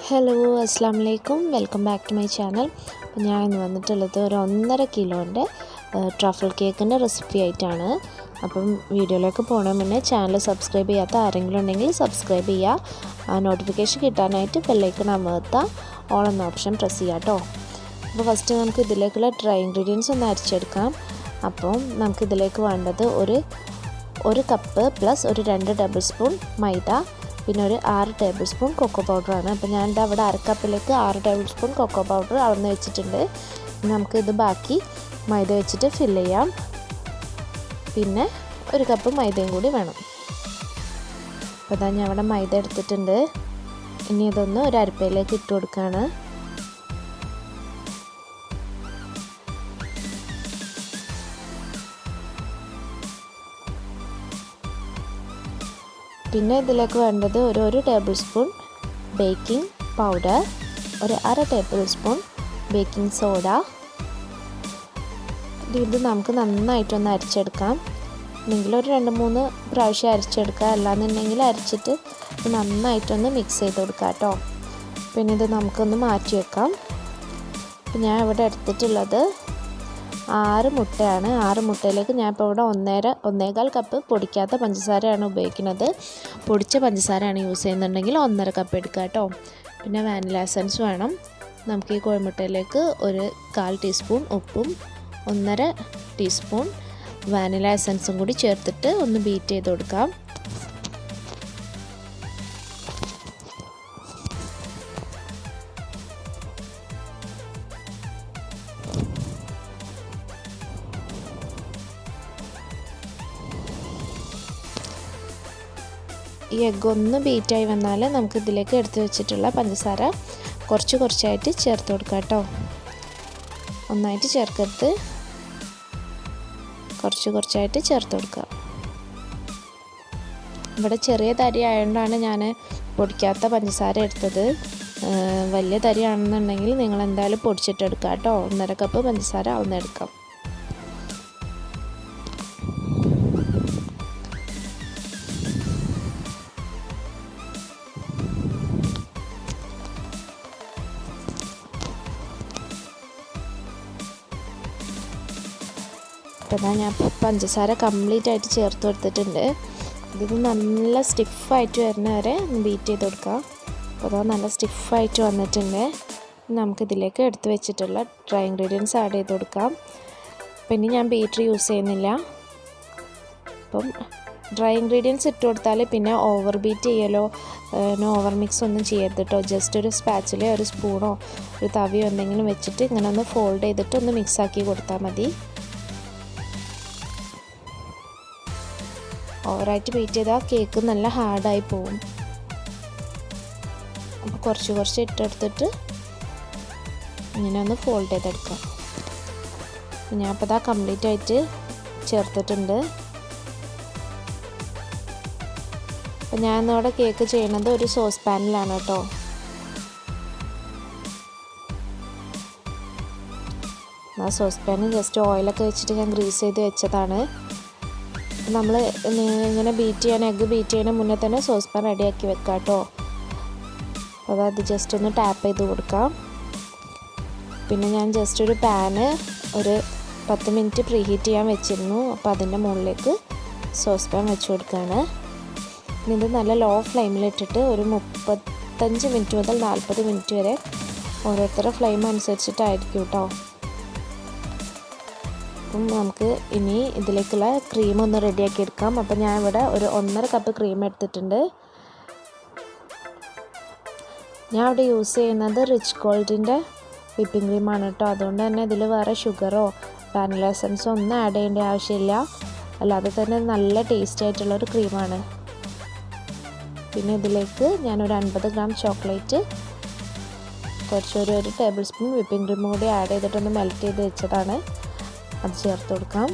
Hello അസ്സാം വലൈക്കും welcome back to my channel. ഞാൻ ഇന്ന് വന്നിട്ടുള്ളത് ഒരു 1.5 കിലോൻ്റെ ട്രഫിൾ കേക്കിൻ്റെ റെസിപ്പി ആയിട്ടാണ്. അപ്പം വീഡിയോയിലേക്ക് പോകണ മുന്നേ ചാനൽ സബ്സ്ക്രൈബ് ചെയ്യാത്ത ആരെങ്കിലും ഉണ്ടെങ്കിൽ സബ്സ്ക്രൈബ് ചെയ്യുക. നോട്ടിഫിക്കേഷൻ കിട്ടാനായിട്ട് ബെല്ലൈക്കൺ അമർത്തുക, ഓൾ എന്ന ഓപ്ഷൻ പ്രസ് ചെയ്യുക കേട്ടോ. അപ്പോൾ ഫസ്റ്റ് നമുക്ക് ഇതിലേക്കുള്ള ഡ്രൈ ഇൻഗ്രീഡിയൻസ് ഒന്ന് അരച്ചെടുക്കാം. അപ്പം നമുക്കിതിലേക്ക് വേണ്ടത് ഒരു കപ്പ് പ്ലസ് ഒരു 2 ടേബിൾ സ്പൂൺ മൈദ, പിന്നെ ഒരു 6 ടേബിൾ സ്പൂൺ കൊക്കോ പൗഡറാണ്. അപ്പോൾ ഞാൻ അവിടെ അരക്കപ്പിലേക്ക് 6 ടേബിൾ സ്പൂൺ കൊക്കോ പൗഡർ അളന്ന് വെച്ചിട്ടുണ്ട്. നമുക്കിത് ബാക്കി മൈദ വെച്ചിട്ട് ഫില്ല് ചെയ്യാം. പിന്നെ ഒരു കപ്പ് മൈദയും കൂടി വേണം. അപ്പോൾ അതാ ഞാൻ അവിടെ മൈദ എടുത്തിട്ടുണ്ട്. ഇനി ഇതൊന്ന് ഒരു അരിപ്പയിലേക്ക് ഇട്ട് കൊടുക്കുകയാണ്. പിന്നെ ഇതിലേക്ക് വേണ്ടത് ഒരു ടേബിൾ സ്പൂൺ ബേക്കിംഗ് പൗഡർ, ഒരു 1/2 ടേബിൾ സ്പൂൺ ബേക്കിംഗ് സോഡ. ഇത് നമുക്ക് നന്നായിട്ടൊന്ന് അരച്ചെടുക്കാം. അല്ലെങ്കിൽ ഒരു 2-3 പ്രാവശ്യം അരച്ചെടുക്കുക, അല്ലാന്നുണ്ടെങ്കിൽ അരച്ചിട്ട് നന്നായിട്ടൊന്ന് മിക്സ് ചെയ്ത് കൊടുക്കാം കേട്ടോ. പിന്നെ ഇത് നമുക്കൊന്ന് മാറ്റി വെക്കാം. അപ്പം ഞാൻ ഇവിടെ എടുത്തിട്ടുള്ളത് 6 മുട്ടയാണ്. 6 മുട്ടയിലേക്ക് ഞാൻ ഇപ്പോൾ ഇവിടെ 1.25 കപ്പ് പൊടിക്കാത്ത പഞ്ചസാരയാണ് ഉപയോഗിക്കുന്നത്. പൊടിച്ച പഞ്ചസാരയാണ് യൂസ് ചെയ്യുന്നുണ്ടെങ്കിൽ 1.5 കപ്പ് എടുക്കുക കേട്ടോ. പിന്നെ വാനില എസൻസ് വേണം. നമുക്ക് ഈ കോഴിമുട്ടയിലേക്ക് ഒരു 1/4 ടീസ്പൂൺ ഉപ്പും 1.5 ടീസ്പൂൺ വാനില എസൻസും കൂടി ചേർത്തിട്ട് ഒന്ന് ബീറ്റ് ചെയ്ത് കൊടുക്കാം. ഈ എഗ്ഗ് ഒന്ന് ബീറ്റായി വന്നാൽ നമുക്ക് ഇതിലേക്ക് എടുത്ത് വെച്ചിട്ടുള്ള പഞ്ചസാര കുറച്ചായിട്ട് ചേർത്ത് കൊടുക്കാം കേട്ടോ. ഒന്നായിട്ട് ചേർക്കരുത്, കുറച്ചായിട്ട് ചേർത്ത് കൊടുക്കുക. ഇവിടെ ചെറിയ തരി ആയതുകൊണ്ടാണ് ഞാൻ പൊടിക്കാത്ത പഞ്ചസാര എടുത്തത്. വലിയ തരി ആണെന്നുണ്ടെങ്കിൽ നിങ്ങൾ എന്തായാലും പൊടിച്ചിട്ടെടുക്കുക കേട്ടോ. 1.5 കപ്പ് പഞ്ചസാര അളന്നെടുക്കാം. അപ്പോൾ ഞാൻ പഞ്ചസാര കംപ്ലീറ്റ് ആയിട്ട് ചേർത്ത് കൊടുത്തിട്ടുണ്ട്. ഇത് നല്ല സ്റ്റിഫായിട്ട് വരുന്ന വരെ ബീറ്റ് ചെയ്ത് കൊടുക്കാം. അപ്പോൾ അത് നല്ല സ്റ്റിഫായിട്ട് വന്നിട്ടുണ്ട്. നമുക്കിതിലേക്ക് എടുത്ത് വെച്ചിട്ടുള്ള ഡ്രൈ ഇൻഗ്രീഡിയൻസ് ആഡ് ചെയ്ത് കൊടുക്കാം. അപ്പം ഇനി ഞാൻ ബീറ്റർ യൂസ് ചെയ്യുന്നില്ല. അപ്പം ഡ്രൈ ഇൻഗ്രീഡിയൻസ് ഇട്ട് കൊടുത്താൽ പിന്നെ ഓവർ ബീറ്റ് ചെയ്യലോ ഓവർ മിക്സ് ഒന്നും ചെയ്യരുത് കേട്ടോ. ജസ്റ്റ് ഒരു സ്പാച്ചിലോ ഒരു സ്പൂണോ ഒരു തവിയോ എന്തെങ്കിലും വെച്ചിട്ട് ഇങ്ങനെ ഒന്ന് ഫോൾഡ് ചെയ്തിട്ട് ഒന്ന് മിക്സാക്കി കൊടുത്താൽ മതി. ഓവറായിട്ട് ബീറ്റ് ചെയ്താൽ കേക്ക് നല്ല ഹാർഡായി പോകും. അപ്പോൾ കുറച്ച് ഇട്ടെടുത്തിട്ട് ഇങ്ങനെ ഒന്ന് ഫോൾഡ് ചെയ്തെടുക്കാം. ഞാൻ അപ്പോൾ ഇതാ കംപ്ലീറ്റ് ആയിട്ട് ചേർത്തിട്ടുണ്ട്. അപ്പോൾ ഞാൻ ഇന്നിവിടെ കേക്ക് ചെയ്യണത് ഒരു സോസ് പാനിലാണ് കേട്ടോ. ആ സോസ് പാനിൽ ജസ്റ്റ് ഓയിലൊക്കെ വെച്ചിട്ട് ഞാൻ ഗ്രീസ് ചെയ്ത് വെച്ചതാണ്. നമ്മൾ ഇങ്ങനെ എഗ്ഗ് ബീറ്റ് ചെയ്യുന്ന മുന്നേ തന്നെ സോസ് പാൻ റെഡിയാക്കി വെക്കാം കേട്ടോ. അപ്പോൾ അത് ജസ്റ്റ് ഒന്ന് ടാപ്പ് ചെയ്ത് കൊടുക്കാം. പിന്നെ ഞാൻ ജസ്റ്റ് ഒരു പാന് ഒരു 10 മിനിറ്റ് പ്രീ ഹീറ്റ് ചെയ്യാൻ വെച്ചിരുന്നു. അപ്പോൾ അതിൻ്റെ മുകളിലേക്ക് സോസ് പാൻ വെച്ച് കൊടുക്കുകയാണ്. ഇത് നല്ല ലോ ഫ്ലെയിമിലിട്ടിട്ട് ഒരു 35 മിനിറ്റ് മുതൽ 40 മിനിറ്റ് വരെ ഓരോരുത്തരുടെ ഫ്ലെയിം അനുസരിച്ചിട്ടായിരിക്കും കേട്ടോ. നമുക്ക് ഇനി ഇതിലേക്കുള്ള ക്രീം ഒന്ന് റെഡിയാക്കി എടുക്കാം. അപ്പോൾ ഞാൻ ഇവിടെ ഒരു 1.5 കപ്പ് ക്രീം എടുത്തിട്ടുണ്ട്. ഞാൻ ഇവിടെ യൂസ് ചെയ്യുന്നത് റിച്ച് ഗോൾഡിൻ്റെ വിപ്പിംഗ് ക്രീമാണ് കേട്ടോ. അതുകൊണ്ട് തന്നെ ഇതിൽ വേറെ ഷുഗറോ വാനില എസൻസോ ഒന്നും ആഡ് ചെയ്യേണ്ട ആവശ്യമില്ല. അല്ലാതെ തന്നെ നല്ല ടേസ്റ്റ് ആയിട്ടുള്ളൊരു ക്രീമാണ്. പിന്നെ ഇതിലേക്ക് ഞാനൊരു 50 ഗ്രാം ചോക്ലേറ്റ്, ഒരു ടേബിൾ സ്പൂൺ വിപ്പിംഗ് ക്രീം കൂടി ആഡ് ചെയ്തിട്ടൊന്ന് മെൽറ്റ് ചെയ്ത് വെച്ചതാണ്. അത് ചേർത്ത് കൊടുക്കാം.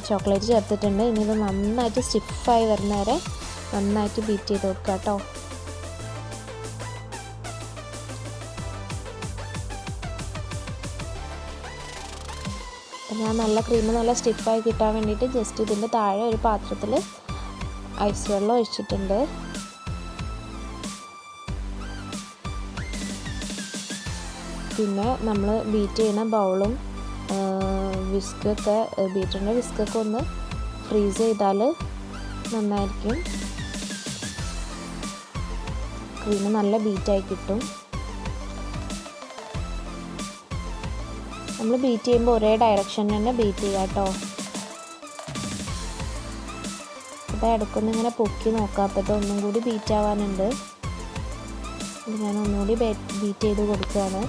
ചോക്ലേറ്റ് ചേർത്തിട്ടുണ്ട്. ഇനി ഇത് നന്നായിട്ട് സ്റ്റിഫായി വരുന്ന വരെ നന്നായിട്ട് ബീറ്റ് ചെയ്ത് കൊടുക്കാം കേട്ടോ. ഞാൻ ക്രീം നല്ല സ്റ്റിഫായി കിട്ടാൻ വേണ്ടിയിട്ട് ജസ്റ്റ് ഇതിൻ്റെ താഴെ ഒരു പാത്രത്തിൽ ഐസ് വെള്ളം ഒഴിച്ചിട്ടുണ്ട്. പിന്നെ നമ്മൾ ബീറ്റ് ചെയ്യുന്ന ബൗളും വിസ്കൊക്കെ ബീറ്ററിൻ്റെ വിസ്കൊക്കെ ഒന്ന് ഫ്രീസ് ചെയ്താൽ നന്നായിരിക്കും. ക്രീം നല്ല ബീറ്റായി കിട്ടും. നമ്മൾ ബീറ്റ് ചെയ്യുമ്പോൾ ഒരേ ഡയറക്ഷനിൽ തന്നെ ബീറ്റ് ചെയ്യുക കേട്ടോ. അപ്പോൾ ഇടയ്ക്കൊന്ന് ഇങ്ങനെ പൊക്കി നോക്കാം. അപ്പോൾ ഒന്നും കൂടി ബീറ്റ് ആവാനുണ്ട്. ഞാൻ ഒന്നുകൂടി ബീറ്റ് ചെയ്ത് കൊടുക്കുകയാണ്.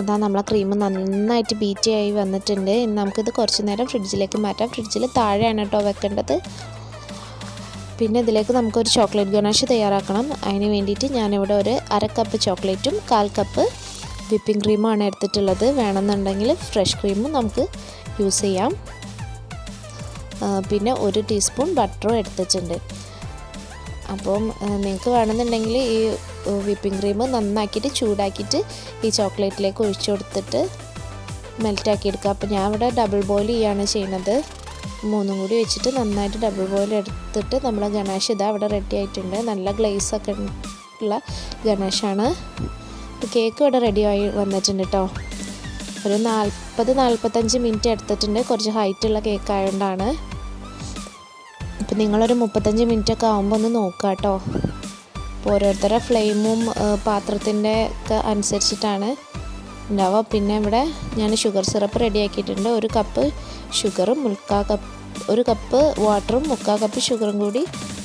ഇതാ നമ്മളെ ക്രീം നന്നായിട്ട് ബീറ്റ് ആയി വന്നിട്ടുണ്ട്. ഇനി നമുക്കിത് കുറച്ച് നേരം ഫ്രിഡ്ജിലേക്ക് മാറ്റാം. ഫ്രിഡ്ജിൽ താഴെയാണ് കേട്ടോ വെക്കേണ്ടത്. പിന്നെ ഇതിലേക്ക് നമുക്കൊരു ചോക്ലേറ്റ് ഗനാഷ് തയ്യാറാക്കണം. അതിന് വേണ്ടിയിട്ട് ഞാനിവിടെ ഒരു 1/2 കപ്പ് ചോക്ലേറ്റും 1/4 കപ്പ് വിപ്പിംഗ് ക്രീമാണ് എടുത്തിട്ടുള്ളത്. വേണമെന്നുണ്ടെങ്കിൽ ഫ്രഷ് ക്രീമും നമുക്ക് യൂസ് ചെയ്യാം. പിന്നെ 1 ടീസ്പൂൺ ബട്ടറും എടുത്തിട്ടുണ്ട്. അപ്പം നിങ്ങൾക്ക് വേണമെന്നുണ്ടെങ്കിൽ ഈ വിപ്പിംഗ് ക്രീം നന്നാക്കിയിട്ട് ചൂടാക്കിയിട്ട് ഈ ചോക്ലേറ്റിലേക്ക് ഒഴിച്ചു കൊടുത്തിട്ട് മെൽറ്റാക്കി എടുക്കുക. അപ്പോൾ ഞാൻ ഇവിടെ ഡബിൾ ബോയിൽ ചെയ്യാണ് ചെയ്യുന്നത്. 3 കൂടി വെച്ചിട്ട് നന്നായിട്ട് ഡബിൾ ബോയിൽ എടുത്തിട്ട് നമ്മളെ ഗനാഷ് ഇതാ ഇവിടെ റെഡി ആയിട്ടുണ്ട്. നല്ല ഗ്ലേസൊക്കെ ഉള്ള ഗനാഷാണ്. കേക്ക് ഇവിടെ റെഡി ആയി വന്നിട്ടുണ്ട് കേട്ടോ. ഒരു 40-45 മിനിറ്റ് എടുത്തിട്ടുണ്ട്. കുറച്ച് ഹൈറ്റുള്ള കേക്ക് ആയതുകൊണ്ടാണ്. അപ്പം നിങ്ങളൊരു 35 മിനിറ്റൊക്കെ ആകുമ്പോൾ ഒന്ന് നോക്കുക കേട്ടോ. അപ്പോൾ ഓരോരുത്തരുടെ ഫ്ലെയിമും പാത്രത്തിൻ്റെ ഒക്കെ അനുസരിച്ചിട്ടാണ് ഉണ്ടാവുക. പിന്നെ ഇവിടെ ഞാൻ ഷുഗർ സിറപ്പ് റെഡിയാക്കിയിട്ടുണ്ട്. 1 കപ്പ് ഷുഗറും 1 കപ്പ് വാട്ടറും 1/4 കപ്പ് ഷുഗറും കൂടി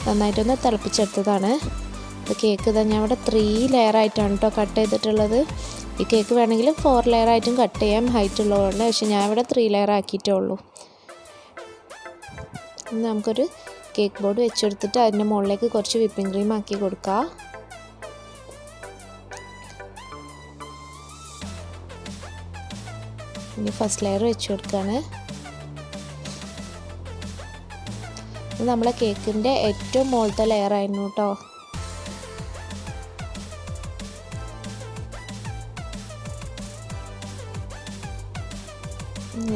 നന്നായിട്ടൊന്ന് തിളപ്പിച്ചെടുത്തതാണ്. അപ്പോൾ കേക്ക് ഇതാ ഞാൻ ഇവിടെ 3 ലെയറായിട്ടാണ് കേട്ടോ കട്ട് ചെയ്തിട്ടുള്ളത്. ഈ കേക്ക് വേണമെങ്കിൽ 4 ലെയറായിട്ടും കട്ട് ചെയ്യാം, ഹൈറ്റ് ഉള്ളതുകൊണ്ട്. പക്ഷേ ഞാൻ ഇവിടെ 3 ലെയർ ആക്കിയിട്ടേ ഉള്ളൂ. ഇനി നമുക്കൊരു കേക്ക് ബോർഡ് വെച്ചെടുത്തിട്ട് അതിൻ്റെ മുകളിലേക്ക് കുറച്ച് വിപ്പിംഗ് ക്രീം ആക്കി കൊടുക്കുക. ഇനി ഫസ്റ്റ് ലെയർ വെച്ച് കൊടുക്കുകയാണ്. ഇത് നമ്മളെ കേക്കിൻ്റെ ഏറ്റവും മുകളിലത്തെ ലെയർ ആയിരുന്നു കേട്ടോ.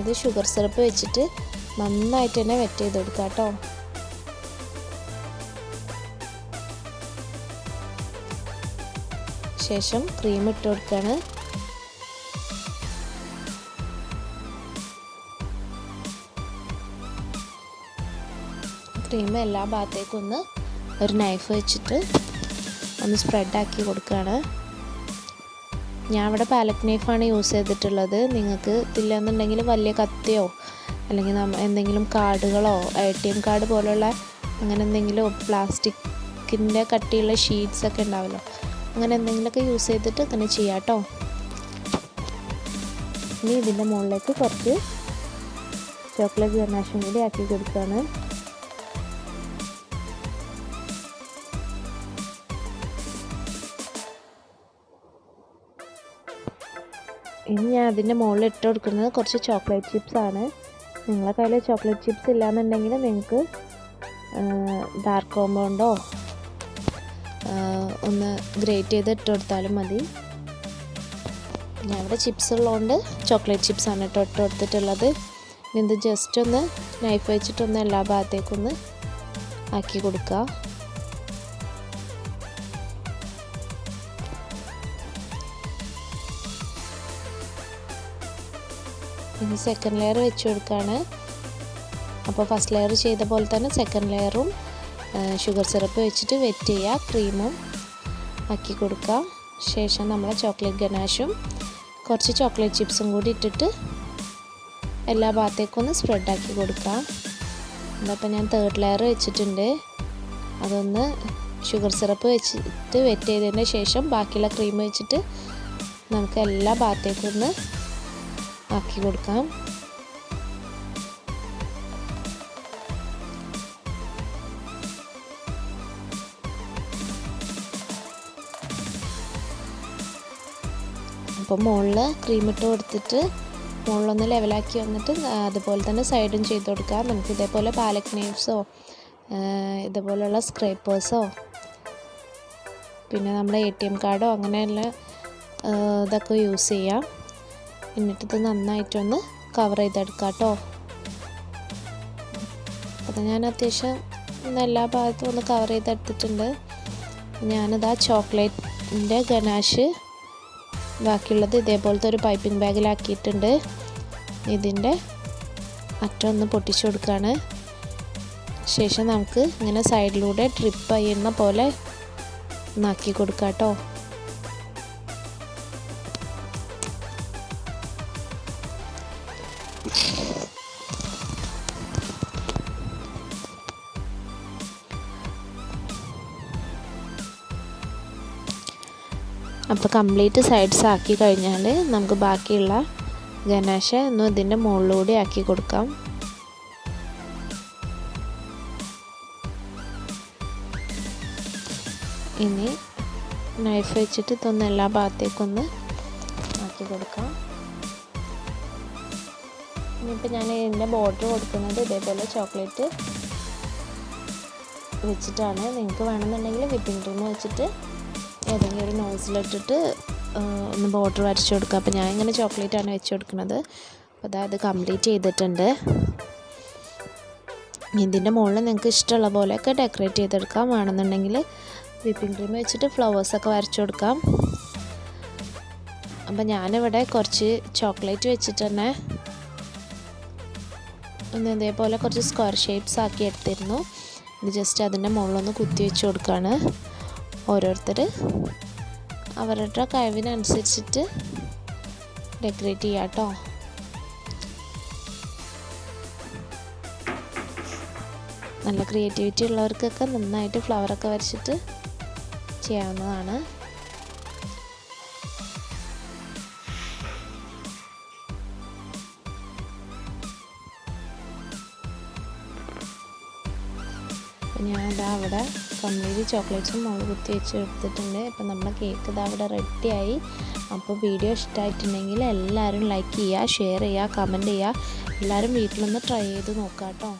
ഇത് ഷുഗർ സിറപ്പ് വെച്ചിട്ട് നന്നായിട്ട് തന്നെ വെറ്റ് ചെയ്ത് കൊടുക്കുക കേട്ടോ. ശേഷം ക്രീം ഇട്ട് കൊടുക്കുകയാണ്. ക്രീം എല്ലാ ഭാഗത്തേക്കും ഒന്ന് ഒരു നൈഫ് വെച്ചിട്ട് ഒന്ന് സ്പ്രെഡാക്കി കൊടുക്കുകയാണ്. ഞാൻ ഇവിടെ പാലറ്റ് നൈഫാണ് യൂസ് ചെയ്തിട്ടുള്ളത്. നിങ്ങൾക്ക് ഇതില്ലെന്നുണ്ടെങ്കിൽ വലിയ കത്തിയോ അല്ലെങ്കിൽ എന്തെങ്കിലും കാർഡുകളോ ATM കാർഡ് പോലുള്ള അങ്ങനെ എന്തെങ്കിലും പ്ലാസ്റ്റിക്കിൻ്റെ കട്ടിയുള്ള ഷീറ്റ്സൊക്കെ ഉണ്ടാവുമല്ലോ, അങ്ങനെ എന്തെങ്കിലുമൊക്കെ യൂസ് ചെയ്തിട്ട് അങ്ങനെ ചെയ്യാം കേട്ടോ. ഇനി ഇതിൻ്റെ മുകളിലേക്ക് കുറച്ച് ചോക്ലേറ്റ് ഗനാഷും കൂടി ആക്കി കൊടുക്കുകയാണ്. ഇനി ഞാൻ അതിൻ്റെ മുകളിൽ ഇട്ട് കൊടുക്കുന്നത് കുറച്ച് ചോക്ലേറ്റ് ചിപ്സാണ്. നിങ്ങളുടെ കയ്യിൽ ചോക്ലേറ്റ് ചിപ്സ് ഇല്ലയെന്നുണ്ടെങ്കിൽ നിങ്ങൾക്ക് ഡാർക്ക് കോമ്പൗണ്ടോ ഒന്ന് ഗ്രേറ്റ് ചെയ്ത് ഇട്ട് കൊടുത്താലും മതി. ഞാൻ ഇവിടെ ചിപ്സ് ഉള്ളതുകൊണ്ട് ചോക്ലേറ്റ് ചിപ്സാണ് ഇട്ട് കൊടുത്തിട്ടുള്ളത്. ഇനി ഇത് ജസ്റ്റ് ഒന്ന് നൈഫ് വെച്ചിട്ടൊന്ന് എല്ലാ ഭാഗത്തേക്കൊന്ന് ആക്കി കൊടുക്കുക. ഇനി സെക്കൻഡ് ലെയർ വെച്ച് കൊടുക്കുകയാണ്. അപ്പോൾ ഫസ്റ്റ് ലെയർ ചെയ്ത പോലെ തന്നെ സെക്കൻഡ് ലെയറും ഷുഗർ സിറപ്പ് വെച്ചിട്ട് വെറ്റ് ചെയ്യുക, ക്രീമും ആക്കി കൊടുക്കുക. ശേഷം നമ്മൾ ചോക്ലേറ്റ് ഗനാഷും കുറച്ച് ചോക്ലേറ്റ് ചിപ്സും കൂടി ഇട്ടിട്ട് എല്ലാ ഭാഗത്തേക്കും ഒന്ന് സ്പ്രെഡാക്കി കൊടുക്കുക. അതപ്പോൾ ഞാൻ തേർഡ് ലെയർ വെച്ചിട്ടുണ്ട്. അതൊന്ന് ഷുഗർ സിറപ്പ് വെച്ചിട്ട് വെറ്റ് ചെയ്തതിന് ശേഷം ബാക്കിയുള്ള ക്രീം വെച്ചിട്ട് നമുക്ക് എല്ലാ ഭാഗത്തേക്കും ഒന്ന് ആക്കി കൊടുക്കാം. അപ്പോൾ മുകളിൽ ക്രീം ഇട്ട് കൊടുത്തിട്ട് മുകളിലൊന്ന് ലെവലാക്കി വന്നിട്ട് അതുപോലെ തന്നെ സൈഡും ചെയ്ത് കൊടുക്കാം. നമുക്ക് ഇതേപോലെ പാലറ്റ് നൈഫ്സോ ഇതുപോലെയുള്ള സ്ക്രേപ്പേഴ്സോ പിന്നെ നമ്മുടെ ATM കാർഡോ അങ്ങനെയുള്ള ഇതൊക്കെ യൂസ് ചെയ്യാം. എന്നിട്ടിത് നന്നായിട്ടൊന്ന് കവർ ചെയ്തെടുക്കാം കേട്ടോ. അപ്പോൾ ഞാൻ അത്യാവശ്യം എല്ലാ ഭാഗത്തും ഒന്ന് കവർ ചെയ്തെടുത്തിട്ടുണ്ട്. ഞാനിതാ ചോക്ലേറ്റിൻ്റെ ഗനാഷ് ബാക്കിയുള്ളത് ഇതേപോലത്തെ ഒരു പൈപ്പിംഗ് ബാഗിലാക്കിയിട്ടുണ്ട്. ഇതിൻ്റെ അറ്റം ഒന്ന് പൊട്ടിച്ചു കൊടുക്കുകയാണ്. ശേഷം നമുക്ക് ഇങ്ങനെ സൈഡിലൂടെ ട്രിപ്പ് ചെയ്യുന്ന പോലെ ഒന്നാക്കി കൊടുക്കാം കേട്ടോ. അപ്പോൾ കംപ്ലീറ്റ് സൈഡ്സ് ആക്കി കഴിഞ്ഞാൽ നമുക്ക് ബാക്കിയുള്ള ഗനാഷ് ഒന്ന് ഇതിൻ്റെ മുകളിലൂടെ ആക്കി കൊടുക്കാം. ഇനി നൈഫ് വെച്ചിട്ട് ഇതൊന്ന് എല്ലാ ഭാഗത്തേക്കൊന്ന് ആക്കി കൊടുക്കാം. ഇനിയിപ്പോൾ ഞാൻ ഇതിൻ്റെ ബോർഡർ കൊടുക്കുന്നത് ഇതേപോലെ ചോക്ലേറ്റ് വെച്ചിട്ടാണ്. നിങ്ങൾക്ക് വേണമെന്നുണ്ടെങ്കിൽ വിപ്പിംഗ് ക്രീം വെച്ചിട്ട് ഏതെങ്കിലും ഒരു നോസിലിട്ടിട്ട് ഒന്ന് ബോർഡർ വരച്ച് കൊടുക്കുക. അപ്പോൾ ഞാൻ ഇങ്ങനെ ചോക്ലേറ്റാണ് വെച്ച് കൊടുക്കുന്നത്. അപ്പോൾ അത് കംപ്ലീറ്റ് ചെയ്തിട്ടുണ്ട്. ഇതിൻ്റെ മുകളിൽ നിങ്ങൾക്ക് ഇഷ്ടമുള്ള പോലെയൊക്കെ ഡെക്കറേറ്റ് ചെയ്തെടുക്കാം. വേണമെന്നുണ്ടെങ്കിൽ വിപ്പിംഗ് ക്രീം വെച്ചിട്ട് ഫ്ലവേഴ്സൊക്കെ വരച്ച് കൊടുക്കാം. അപ്പോൾ ഞാനിവിടെ കുറച്ച് ചോക്ലേറ്റ് വെച്ചിട്ട് തന്നെ ഒന്ന് ഇതേപോലെ കുറച്ച് സ്ക്വയർ ഷേപ്സ് ആക്കി എടുത്തിരുന്നു. ഇത് ജസ്റ്റ് അതിൻ്റെ മുകളിലൊന്ന് കുത്തി വെച്ച് കൊടുക്കുകയാണ്. ഓരോരുത്തർ അവരുടെ കഴിവിനനുസരിച്ചിട്ട് ഡെക്കറേറ്റ് ചെയ്യാം കേട്ടോ. നല്ല ക്രിയേറ്റിവിറ്റി ഉള്ളവർക്കൊക്കെ നന്നായിട്ട് ഫ്ലവറൊക്കെ വരച്ചിട്ട് ചെയ്യാവുന്നതാണ്. ഞാൻ ഇതാ അവിടെ കംപ്ലീറ്റ് ചോക്ലേറ്റ്സും മുകളിൽ കുത്തി വെച്ച് എടുത്തിട്ടുണ്ട്. അപ്പോൾ നമ്മുടെ കേക്ക് ഇതാ അവിടെ റെഡിയായി. അപ്പോൾ വീഡിയോ ഇഷ്ടമായിട്ടുണ്ടെങ്കിൽ എല്ലാവരും ലൈക്ക് ചെയ്യുക, ഷെയർ ചെയ്യുക, കമൻറ്റ് ചെയ്യുക. എല്ലാവരും വീട്ടിലൊന്ന് ട്രൈ ചെയ്ത് നോക്കാം കേട്ടോ.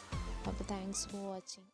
അപ്പോൾ താങ്ക്സ് ഫോർ വാച്ചിങ്.